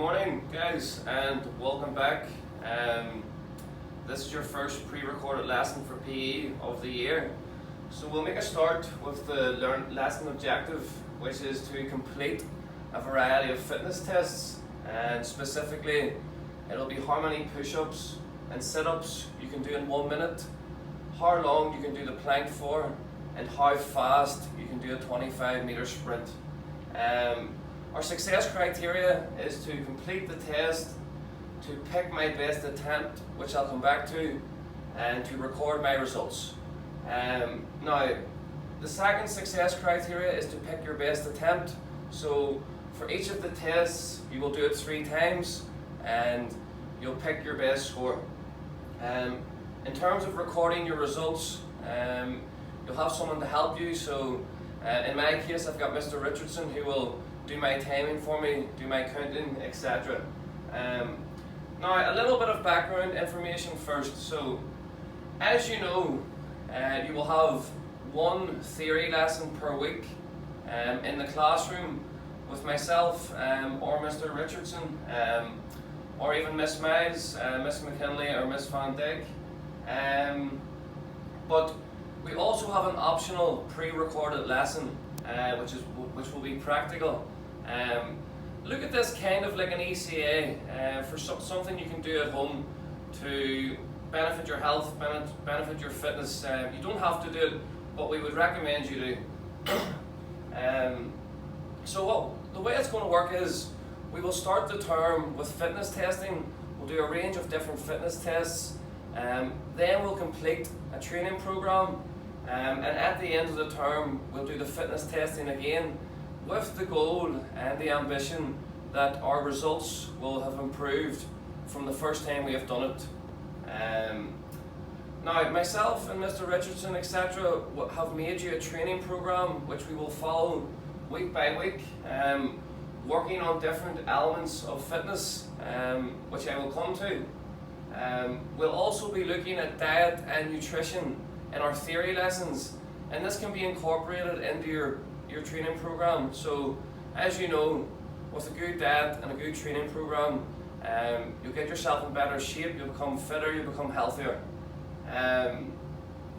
morning, guys, and welcome back. This is your first pre-recorded lesson for PE of the year. So we'll make a start with the lesson objective, which is to complete a variety of fitness tests, and specifically it'll be how many push-ups and sit-ups you can do in 1 minute, how long you can do the plank for, and how fast you can do a 25-meter sprint. Our success criteria is to complete the test, to pick my best attempt, which I'll come back to, and to record my results. Now, the second success criteria is to pick your best attempt. So for each of the tests, you will do it 3 times, and you'll pick your best score. In terms of recording your results, you'll have someone to help you. So in my case, I've got Mr. Richardson, who will do my timing for me, do my counting, etc. Now, a little bit of background information first. So, as you know, you will have 1 theory lesson per week in the classroom with myself or Mr. Richardson, or even Miss Miles, Miss McKinley, or Miss Van Dyke. But we also have an optional pre-recorded lesson, which will be practical. Look at this kind of like an ECA for something you can do at home to benefit your health, benefit your fitness. You don't have to do it, but we would recommend you do. So the way it's going to work is we will start the term with fitness testing. We'll do a range of different fitness tests. Then we'll complete a training program. And at the end of the term, we'll do the fitness testing again, with the goal and the ambition that our results will have improved from the first time we have done it. Now, myself and Mr. Richardson, etc., have made you a training program which we will follow week by week, working on different elements of fitness, which I will come to. We'll also be looking at diet and nutrition in our theory lessons, and this can be incorporated into your training program. So, as you know, with a good diet and a good training program, you'll get yourself in better shape, you'll become fitter, you'll become healthier.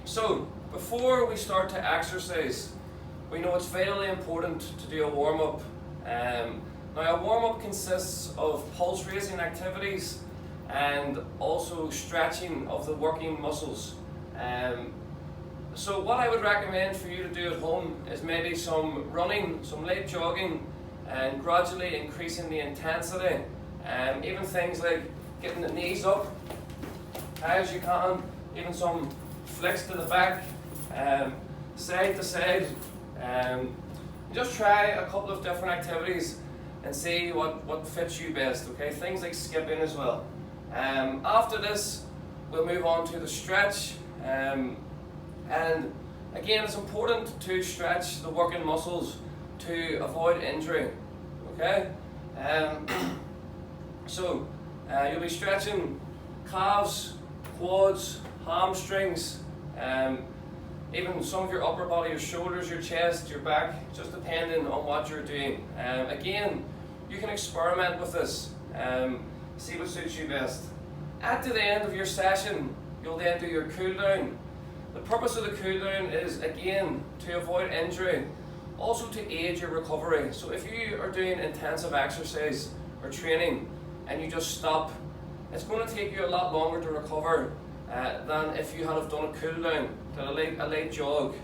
So, before we start to exercise, we know it's vitally important to do a warm-up. Now, a warm-up consists of pulse raising activities and also stretching of the working muscles. So what I would recommend for you to do at home is maybe some running, some light jogging, and gradually increasing the intensity. Even things like getting the knees up high as you can, even some flicks to the back, side to side. Just try a couple of different activities and see what fits you best, okay? Things like skipping as well. After this, we'll move on to the stretch. And again, it's important to stretch the working muscles to avoid injury, okay? So, you'll be stretching calves, quads, hamstrings, even some of your upper body, your shoulders, your chest, your back, just depending on what you're doing. Again, you can experiment with this, see what suits you best. At the end of your session, you'll then do your cool down. The purpose of the cool down is, again, to avoid injury, also to aid your recovery. So if you are doing intensive exercise or training and you just stop, it's going to take you a lot longer to recover than if you had have done a cool down, did a light jog,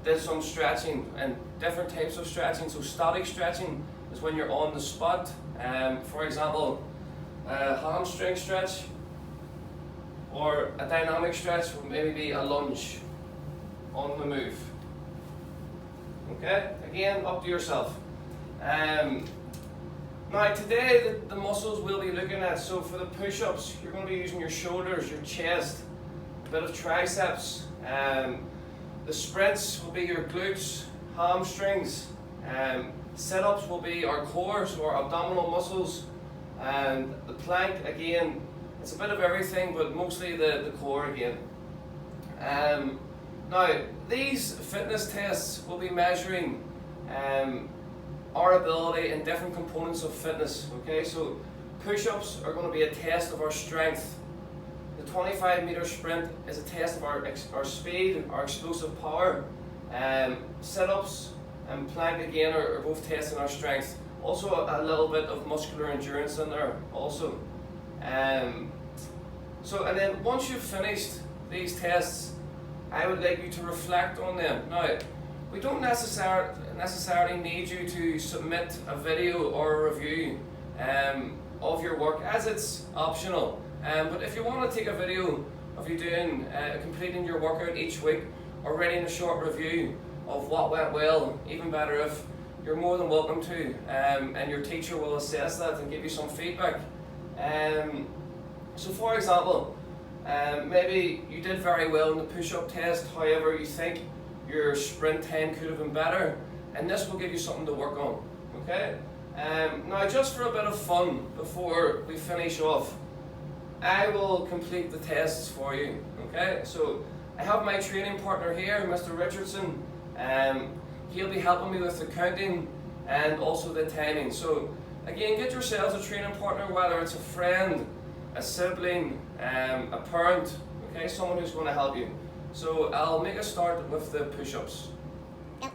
did some stretching and different types of stretching. So static stretching is when you're on the spot. For example, a hamstring stretch, or a dynamic stretch would maybe be a lunge on the move. Okay, again, up to yourself. Now today, the muscles we'll be looking at, so for the push-ups, you're going to be using your shoulders, your chest, a bit of triceps. The sprints will be your glutes, hamstrings. Sit-ups will be our core, so our abdominal muscles. And the plank, again, it's a bit of everything, but mostly the core again. Now, these fitness tests will be measuring our ability in different components of fitness. Okay, so push-ups are going to be a test of our strength. The 25-meter sprint is a test of our speed, our explosive power. Sit-ups and plank again are both testing our strength. Also a little bit of muscular endurance in there also. And then once you've finished these tests, I would like you to reflect on them. Now, we don't necessarily need you to submit a video or a review of your work, as it's optional. But if you want to take a video of you doing completing your workout each week, or writing a short review of what went well, even better if you're more than welcome to, and your teacher will assess that and give you some feedback. So for example, maybe you did very well in the push-up test, however you think your sprint time could have been better, and this will give you something to work on. Okay? Now, just for a bit of fun before we finish off, I will complete the tests for you. Okay? So I have my training partner here, Mr. Richardson. He'll be helping me with the counting and also the timing. So again, get yourselves a training partner, whether it's a friend, a sibling, a parent, okay, someone who's going to help you. So I'll make a start with the push-ups. Yep.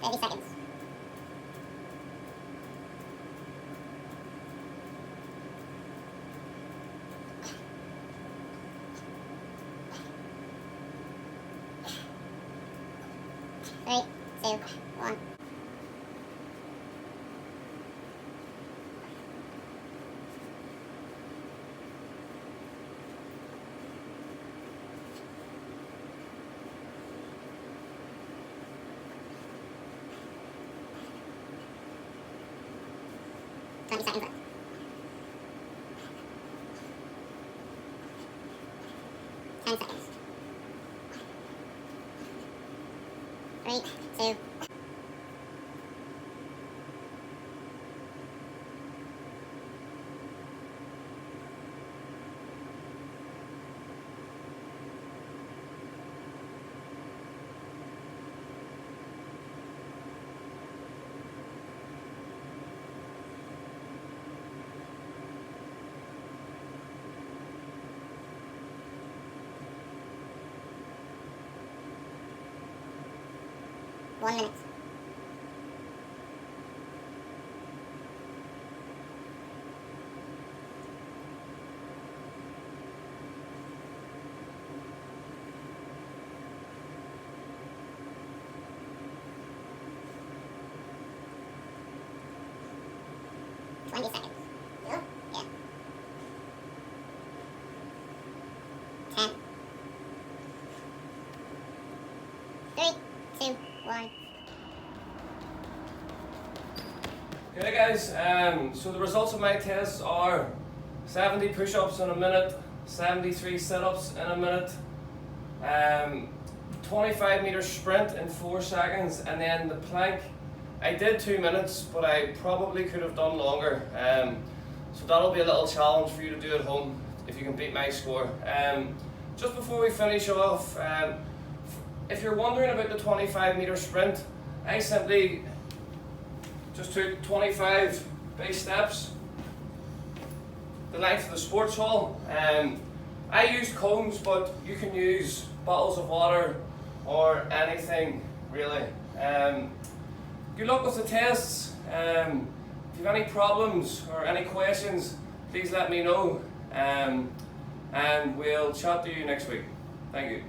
Thirty seconds. Three, two, one. Seconds left. 10 seconds. 3, 2. One minute. Twenty seconds. Yeah. 10. 3, 2, 1. Okay guys, so the results of my tests are 70 push-ups in a minute, 73 sit-ups in a minute, 25-meter sprint in 4 seconds, and then the plank, I did 2 minutes, but I probably could have done longer. So that'll be a little challenge for you to do at home if you can beat my score. Just before we finish off, if you're wondering about the 25-meter sprint, I simply just took 25 base steps, the length of the sports hall. I used cones, but you can use bottles of water or anything really. Good luck with the tests. If you have any problems or any questions, please let me know, and we'll chat to you next week. Thank you.